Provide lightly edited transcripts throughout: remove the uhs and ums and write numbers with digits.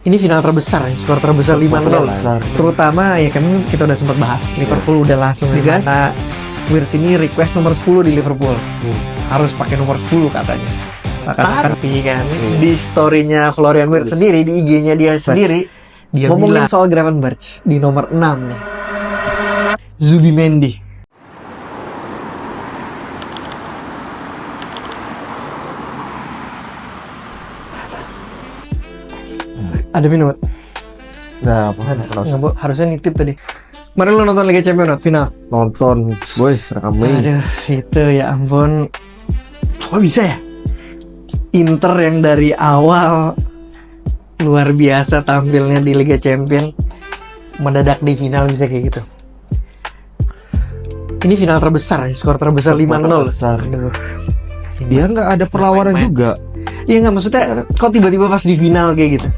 Ini final terbesar ya, skor terbesar 5-0. Terutama ya kan kita udah sempat bahas, Liverpool udah langsung digas. Wirtz ini request nomor 10 di Liverpool. Harus pakai nomor 10 katanya. Tapi kan di story-nya Florian Wirtz sendiri, di IG-nya dia sendiri, dia ngomongin soal Gravenberch di nomor 6 nih. Zubimendi. Ada minum. Nah, apa? Harusnya nitip tadi. Kemarin lu nonton Liga Champions final? Nonton, boy, rame. Aduh, itu ya ampun. Kok bisa ya? Inter yang dari awal luar biasa tampilnya di Liga Champions, mendadak di final bisa kayak gitu. Ini final terbesar ya, skor terbesar 5-0. Aduh. Dia nggak ada perlawanan juga. Iya nggak, maksudnya kok tiba-tiba pas di final kayak gitu.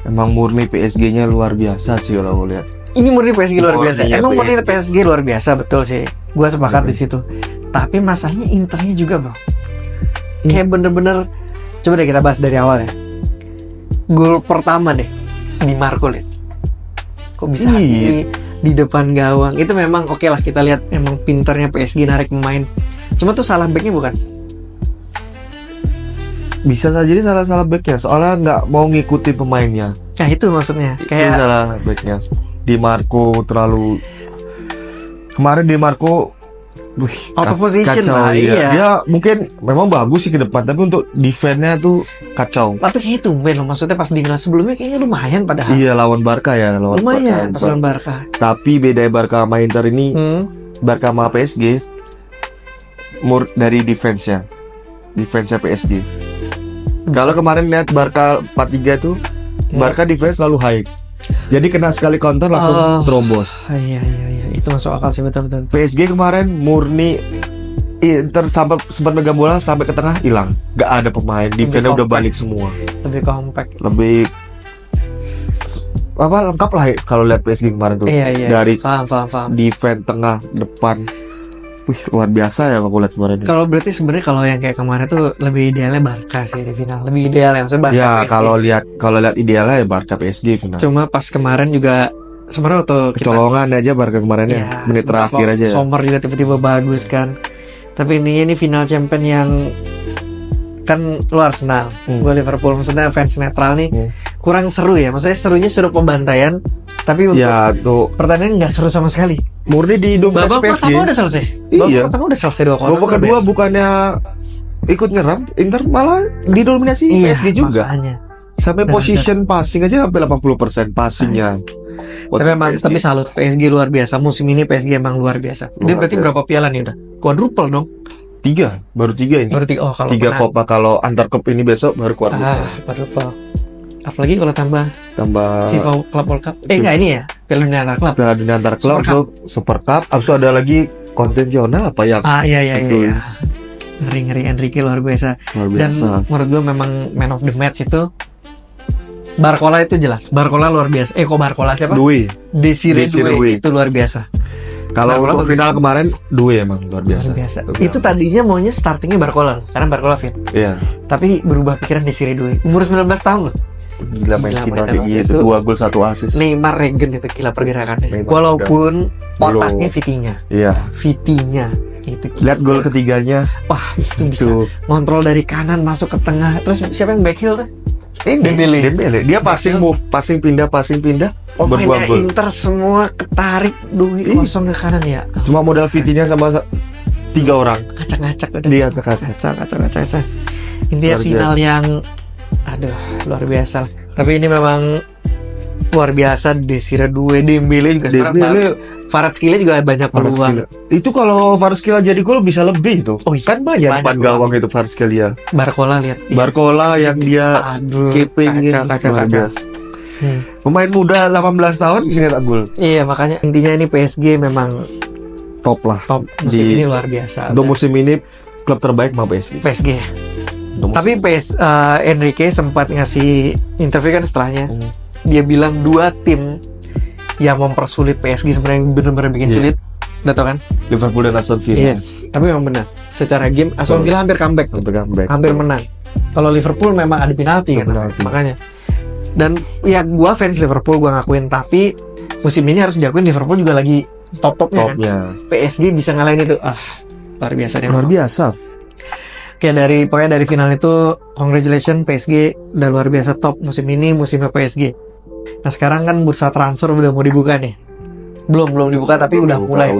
Emang murni PSG-nya luar biasa sih kalau gue lihat. Ini murni PSG luar biasa. Emang murni PSG luar biasa, betul sih. Gua sepakat di situ. Tapi masalahnya Internya juga, bro. Kayak bener-bener. Coba deh kita bahas dari awal ya. Gol pertama deh di Marco, lihat. Kok bisa ini di depan gawang? Itu memang oke lah, kita lihat emang pinternya PSG narik pemain. Cuma tuh salah backnya bukan? Bisa saja jadi salah backnya, soalnya nggak mau ngikutin pemainnya. Nah itu maksudnya. Kayak itu salah backnya. Di Marco terlalu. Kemarin di Marco, out of position kacau, lah. Iya. Dia mungkin memang bagus sih ke depan, tapi untuk defense-nya tuh kacau. Tapi kayak itu loh, maksudnya pas di kelas sebelumnya kayaknya lumayan padahal. Iya, lawan Barca ya, lumayan pas lawan Barca. Tapi beda Barca sama Inter ini, Barca sama PSG dari defense-nya PSG. Kalau kemarin lihat Barca 4-3 tuh, Barca defense selalu high. Jadi kena sekali counter langsung terobos. Iya, itu masuk akal sih, betul. PSG kemarin murni Inter sempat megang bola sampai ke tengah hilang. Gak ada pemain, defense-nya udah balik semua. Lebih compact. Lebih lengkap lah kalau lihat PSG kemarin tuh. Iya. Dari paham. defense, tengah, depan. Wih, luar biasa ya kalau lihat kemarin. Kalau berarti sebenarnya kalau yang kayak kemarin tuh lebih idealnya Barca sih di final. Lebih ideal ya, maksudnya Barca. Ya, PSG. kalau lihat idealnya ya Barca PSG final. Cuma pas kemarin juga sebenarnya waktu kecolongan aja Barca kemarin ya, menit terakhir aja. Sommer juga tiba-tiba bagus kan. Tapi ini final champion yang kan lu Arsenal, gue Liverpool, maksudnya fans netral nih kurang seru ya. Maksudnya serunya seru pembantaian, tapi untuk pertandingan nggak seru sama sekali. Murni di dominasi PSG. Babak pertama udah selesai. Iya. Babak pertama udah selesai 2-0. Babak kedua bukannya ikut nyerang, Inter malah didominasi PSG juga. Makanya. Sampai position passing aja sampai 80% passingnya. Tapi salut PSG luar biasa. Musim ini PSG emang luar biasa. Dia berarti berapa piala nih udah? Quadruple dong. 3, baru 3 ini. Baru 3. Oh, kalau 3 Copa, kalau antar cup ini besok baru quadruple. Quadruple. Apalagi kalau tambah FIFA Club World Cup. Enggak ini ya, Piala Dunia Antar Klub. Piala Dunia Antar Klub, Super Cup. Abis ada lagi konvensional apa yang? Iya. Ngeri Enrique luar biasa. Dan menurut gue memang man of the match itu Barcola itu jelas. Barcola luar biasa. Kok Barcola siapa? Desire Doué itu luar biasa. Kalau untuk final kemarin Doué emang luar biasa. Itu tadinya maunya startingnya Barcola karena Barcola fit. Iya. Tapi berubah pikiran Desire Doué. Umur 19 tahun loh. Gila main final itu 2 gol 1 assist. Neymar Regen itu gila pergerakannya. Walaupun otaknya Vitinha itu gila. Lihat gol ketiganya. Wah, itu bisa ngontrol dari kanan masuk ke tengah. Terus siapa yang back heel tuh? Dembele. Dia passing pindah berbuah gol. Inter semua ketarik Doué kosong ke kanan ya. Cuma modal Vitinha sama 3 orang. Ngacak-ngacak udah. Lihat ngacak. Intinya final yang luar biasa. Tapi ini memang luar biasa. Desire Doué, Dembele juga Kvaratskhelia juga banyak peluang. Itu kalau Kvaratskhelia jadi gol bisa lebih tuh. Kan banyak depan gawang itu Kvaratskhelia. Barcola lihat. Barcola yang dia keeping kacau. Pemain muda 18 tahun nyetak gol. Iya, makanya intinya ini PSG memang top lah. Top musim ini luar biasa. Untuk musim ini klub terbaik mah PSG. Tapi Enrique sempat ngasih interview kan setelahnya. Dia bilang 2 tim yang mempersulit PSG sebenarnya benar-benar bikin sulit. Udah tau kan? Liverpool dan Aston Villa. Yes, tapi memang benar. Secara game Aston Villa hampir comeback. Hampir menang. Kalau Liverpool memang ada penalti kan. Makanya Dan ya gue fans Liverpool, gue ngakuin, tapi musim ini harus diakuin Liverpool juga lagi top-topnya kan. PSG bisa ngalahin itu, luar biasa deh. Luar biasa. Kayak pokoknya dari final itu congratulations, PSG udah luar biasa top musim ini, musimnya PSG. Nah sekarang kan bursa transfer udah mau dibuka nih. Belum dibuka tapi udah mulai.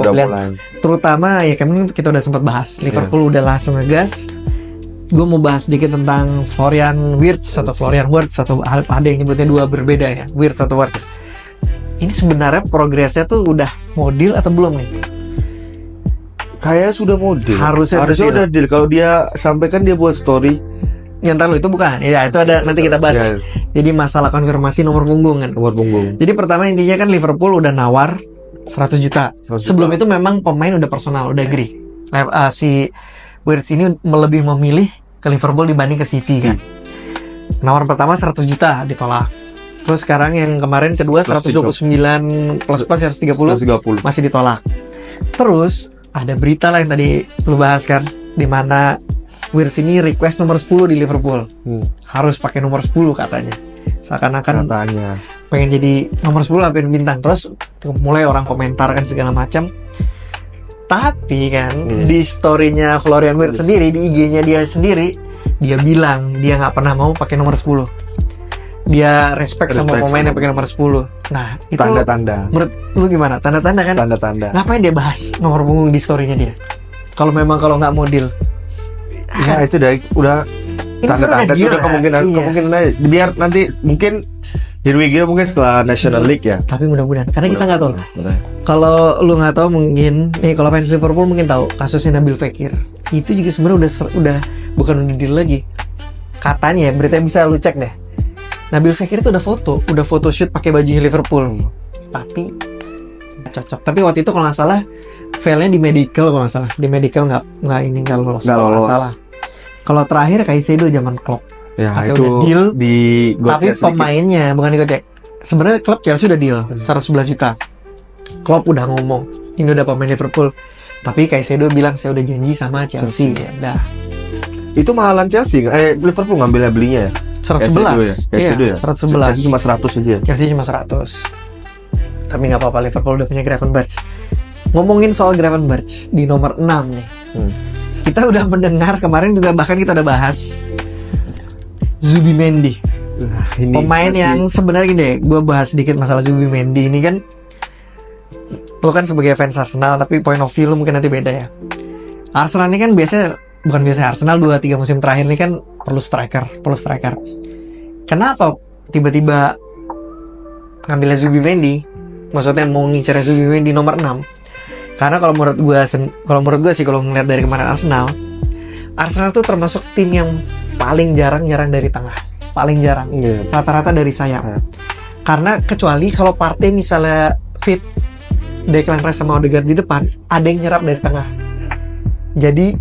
Terutama ya kan kita udah sempat bahas Liverpool udah langsung ngegas. Gue mau bahas sedikit tentang Florian Wirtz atau ada yang nyebutnya dua berbeda ya, Wirtz atau Wirtz. Ini sebenarnya progresnya tuh udah mau deal atau belum nih? Kayak sudah mau deal. Harusnya udah deal. Kalau dia sampaikan dia buat story. Yang itu bukan. Ya itu ada nanti kita bahas. Ya. Jadi masalah konfirmasi nomor punggung kan. Nomor punggung. Jadi pertama intinya kan Liverpool udah nawar 100 juta. Sebelum itu memang pemain udah personal, udah agree. Si Wirtz ini lebih memilih ke Liverpool dibanding ke City kan. Nawar pertama 100 juta ditolak. Terus sekarang yang kemarin kedua 129 plus 130 masih ditolak. Terus ada berita lah yang tadi lu bahas kan, di mana Wirtz ini request nomor 10 di Liverpool. Harus pakai nomor 10 katanya. Seakan-akan pengen jadi nomor 10 sampai bintang. Terus mulai orang komentar kan segala macam. Tapi kan di story-nya Florian Wirtz sendiri, di IG-nya dia sendiri, dia bilang dia nggak pernah mau pakai nomor 10. Dia respect sama pemain yang pakai nomor 10. Nah, itu tanda-tanda. Menurut lu gimana? Tanda-tanda kan? Tanda-tanda. Ngapain dia bahas nomor punggung di story-nya dia? Kalau nggak mau deal. Ya itu udah tanda-tanda sudah kemungkinan aja. Biar nanti mungkin here we go mungkin setelah National League ya. Tapi mudah-mudahan karena kita nggak tahu. Kalau lu nggak tahu mungkin nih, kalau fans Liverpool mungkin tahu kasusnya Nabil Fekir. Itu juga sebenarnya udah bukan deal lagi. Katanya berita bisa lu cek deh. Nabil Fekir itu udah foto shoot pakai bajunya Liverpool. Tapi nggak cocok. Tapi waktu itu kalau nggak salah file-nya di medical, kalau nggak salah. Di medical nggak lolos. Salah. Kalau terakhir Caicedo zaman Klopp. Ya katanya itu udah deal di tapi pemainnya bukan digocek. Sebenarnya klub Chelsea udah deal 111 juta. Klopp udah ngomong ini udah pemain Liverpool. Tapi Caicedo bilang saya udah janji sama Chelsea. Ya udah. Itu mahalan Chelsea. Liverpool belinya ya. 111. Iya, 111. Chelsea cuma 100 aja. Chelsea cuma 100. Tapi nggak apa-apa, Liverpool udah punya Gravenberch. Ngomongin soal Gravenberch di nomor 6 nih. Kita udah mendengar kemarin juga, bahkan kita udah bahas Zubimendi. Pemain yang sebenarnya gini deh, gue bahas sedikit masalah Zubimendi ini kan. Lo kan sebagai fans Arsenal, tapi point of view lo mungkin nanti beda ya. Arsenal ini kan Arsenal 2-3 musim terakhir ini kan perlu striker. Kenapa tiba-tiba ngambilnya Zubimendi? Maksudnya mau ngincer Zubimendi nomor 6? Karena kalau menurut gue sih, kalau ngeliat dari kemarin Arsenal tuh termasuk tim yang paling jarang dari tengah. Paling jarang. Rata-rata dari sayap. Karena kecuali kalau Partey misalnya fit, Declan Rice sama Odegaard di depan, ada yang nyerap dari tengah. Jadi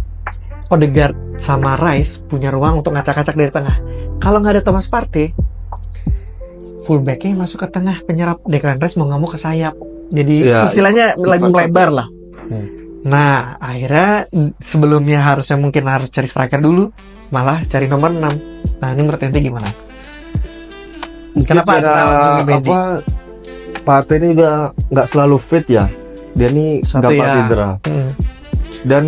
Odegaard sama Rice punya ruang untuk ngacak-ngacak dari tengah. Kalau nggak ada Thomas Partey, fullbacknya masuk ke tengah, penyerap. Declan Rice mau nggak mau ke sayap. Jadi istilahnya lagi melebar lah. Nah akhirnya sebelumnya harus cari striker dulu, malah cari nomor 6. Nah ini menurut ente gimana? Kenapa Partey ini udah nggak selalu fit ya? Dia nih gampang cedera. Dan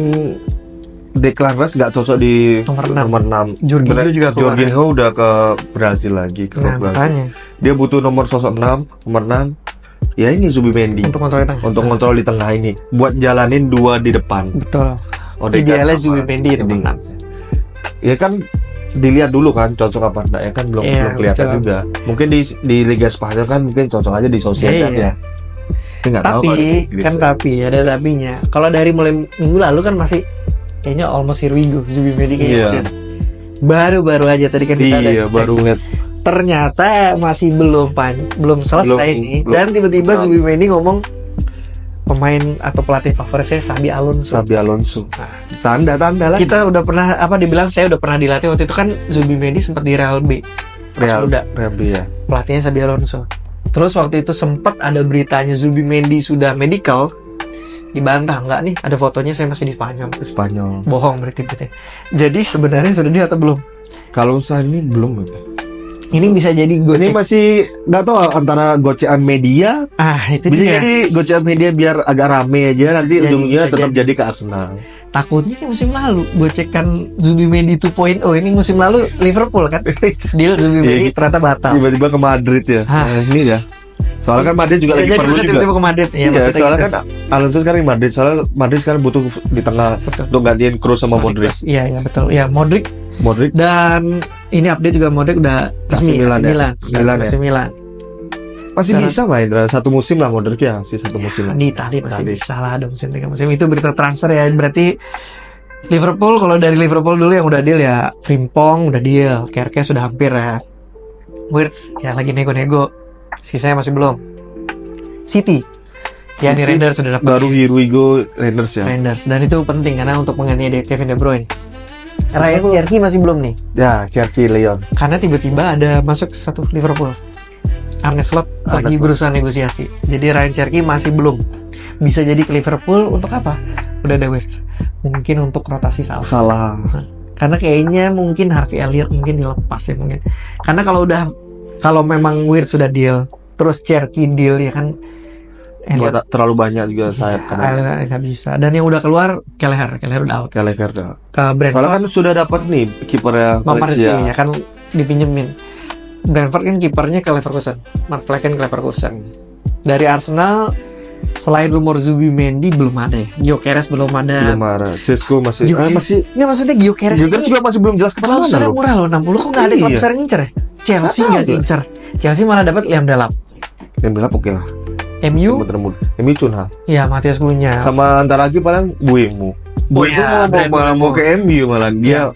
Declan Rice nggak cocok di nomor 6. Jorginho udah ke Brazil lagi, ke Brazil. Dia butuh sosok 6, nomor 6. Ya ini Zubimendi untuk kontrol di tengah ini, buat jalanin 2 di depan. Betul. Idealnya Zubimendi di nomor 6. Ya kan dilihat dulu kan cocok apa enggak ya kan belum kelihatan juga. Mungkin di Liga Spanyol kan mungkin cocok aja di Sociedad ya. Tapi ada tapinya. Kalau dari mulai minggu lalu kan masih kayaknya almost here we go Zubimendi kayaknya. Baru aja tadi kan kita baru ngeliat. Ternyata masih belum selesai nih. Dan tiba-tiba Zubimendi ngomong pemain atau pelatih favorit saya Xabi Alonso. Nah, tanda lah. Kita udah pernah dibilang saya udah pernah dilatih waktu itu kan. Zubimendi sempat di Real B. Real B ya. Pelatihnya Xabi Alonso. Terus waktu itu sempat ada beritanya Zubimendi sudah medical, dibantah nggak nih, ada fotonya saya masih di Spanyol. Bohong berarti. Jadi sebenarnya sudah dia atau belum? Kalau saya ini belum. Ini bisa jadi Ini gocek. masih nggak tahu antara gocean media, Itu bisa dia. jadi gocean media biar agak rame aja, nanti jadi, ujungnya bisa tetap jadi. jadi ke Arsenal. Takutnya kayak musim lalu gocekan Zubimendi 2.0. Ini musim lalu Liverpool kan deal Zubimendi Iya. ternyata batal. Tiba-tiba ke Madrid ya. Hah. Nah, ini ya. Soalnya kan Madrid juga Bisa lagi jadi perlu bisa juga. tiba-tiba ke Madrid. Iya, maksudnya soalnya gitu. kan Alonso sekarang di Madrid, soalnya Madrid sekarang butuh di tengah Betul. untuk gantiin Kroos sama Modric. Iya betul. Ya Modric Modric dan ini update juga Modric udah resmi Milan ya? Milan. Milan ya? AC Milan. masih Sekarang- bisa main satu musim lah Modric ya, sih satu musim. Di Itali masih Itali. bisa lah, ada musim 3 musim. Itu berita transfer ya. Berarti Liverpool, kalau dari Liverpool dulu yang udah deal ya Frimpong udah deal, Kerkes sudah hampir ya. Wirtz ya lagi nego-nego. Sisanya masih belum. City. Ya City nih Rangers sudah dapat. Baru Here We Go Rangers ya. Rangers, dan itu penting karena untuk mengganti Kevin De Bruyne. Ryan Cherky masih belum nih, Ya, Cherky Leon. karena tiba-tiba ada masuk satu Liverpool. Arne Slot Arne lagi Slot. berusaha negosiasi. Jadi Ryan Cherky masih belum. Bisa jadi ke Liverpool untuk apa? Udah ada Wirtz. Mungkin untuk rotasi Salah. Salah. Karena kayaknya mungkin Harvey Elliott mungkin dilepas ya mungkin. Karena kalau memang Wirtz sudah deal, terus Cherky deal ya kan Elliott Terlalu banyak juga sayap kan. nggak bisa. Dan yang udah keluar Kelleher udah out Gallagher dah. ke Brentford. Soalnya kan sudah dapat nih kipernya Nomor Valencia. ya kan dipinjemin. Brentford kan kipernya ke Leverkusen, Mark Flecken ke Leverkusen. Dari Arsenal selain rumor Zubimendi belum ada ya. Gyökeres belum ada. Belum marah. Sesko masih Gyökeres- masih Nggak, maksudnya Gyökeres Gyökeres juga masih belum jelas kemana klausulnya loh. murah loh 60 kok nggak ada klub Iya. besar yang ngincer ya? Chelsea Nggak nggak tahu. ngincer. Chelsea malah dapat Liam Delap. Yang bilang oke lah. MU MU Cunha. ya Matias Cunha. Sama antara lagi paling Buemu. Oh iya, Brand malah mau ke MU malah dia.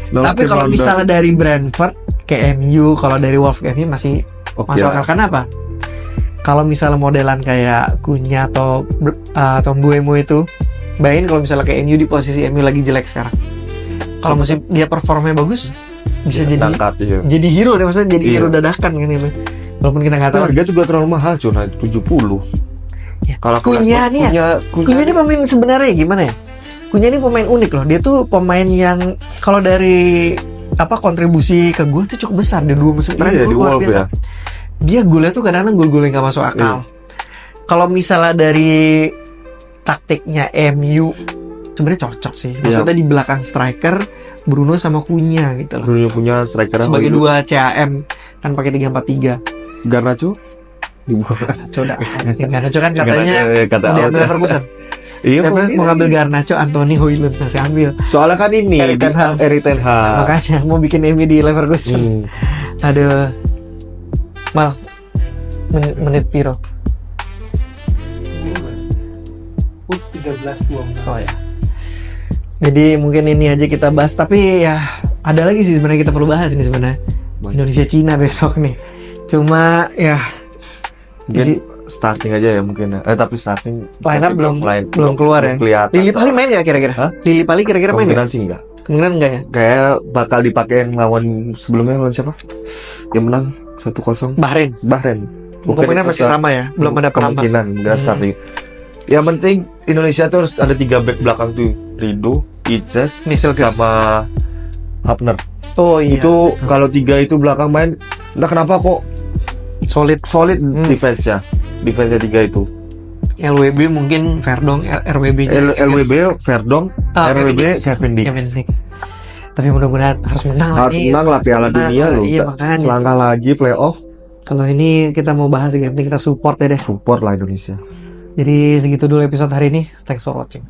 Tapi kalau misalnya dari Brentford ke MU, kalau dari Wolves ke MU masih oke masuk lah. akal. Kenapa? Kalau misalnya modelan kayak Cunha atau Mbuemo itu, bayangin kalau misalnya ke MU di posisi MU lagi jelek sekarang. Kalau musim dia performanya bagus, bisa Ya, jadi angkat ya. jadi hero deh, maksudnya jadi Iya. hero dadakan kan itu. Walaupun kita nggak tahu. Harga juga terlalu mahal Cunha 70. Ya, Kalau Cunha nih ya. Cunha ini pemain sebenarnya gimana ya? Cunha ini pemain unik loh. Dia tuh pemain yang kalau dari kontribusi ke gol tuh cukup besar di 2 musim terakhir. Iya, di luar Wolves biasa. ya. Dia golnya tuh kadang-kadang gol-gol yang gak masuk akal. Kalau misalnya dari taktiknya MU sebenarnya cocok sih. Maksudnya di belakang striker Bruno sama Cunha gitu loh. Bruno punya striker Sebagai dua CAM kan pakai 3-4-3. Garnacho dibuang. Coba. Garnacho kan katanya kata dia out. ambil Leverkusen. Iya, Dia mungkin. mau ngambil Garnacho, Anthony Højlund masih ambil. Soalnya kan ini Erik ten Hag. Erik ten Hag. Makanya mau bikin MU di Leverkusen. Aduh. Mal. Menit piro? 13-20. Oh ya. Jadi mungkin ini aja kita bahas, tapi ya ada lagi sih sebenarnya kita perlu bahas ini sebenarnya. Banyak. Indonesia Cina besok nih. Cuma ya Mungkin starting aja ya mungkin. Tapi starting line up masih belum keluar ya. Kelihatan. Lili Pali main nggak kira-kira? Hah? Lili Pali kira-kira main nggak? Kemungkinan sih enggak. Kemungkinan enggak ya? Kayak bakal dipakai yang lawan sebelumnya lawan siapa? Yang menang 1-0 Bahrain. Bahrain. Kemungkinan masih sama ya, belum ada penambah. kemungkinan enggak starting. Yang penting Indonesia tuh harus ada 3 back belakang tuh. Rido, Ices, Michel Gers. sama Hapner. Oh iya. Itu kalau 3 itu belakang main, entah kenapa kok solid. solid defense-nya. Defense-nya 3 itu. LWB mungkin Verdong, RWB. LWB Verdong, RWB Kevin Dix. Tapi mudah-mudahan harus menang Harus lagi. menang lah Piala Menang Dunia lah, loh. iya, makanya. Selangkah lagi playoff, Kalau ini kita mau bahas juga, yang penting kita support ya deh. support lah Indonesia. Jadi segitu dulu episode hari ini. Thanks for watching.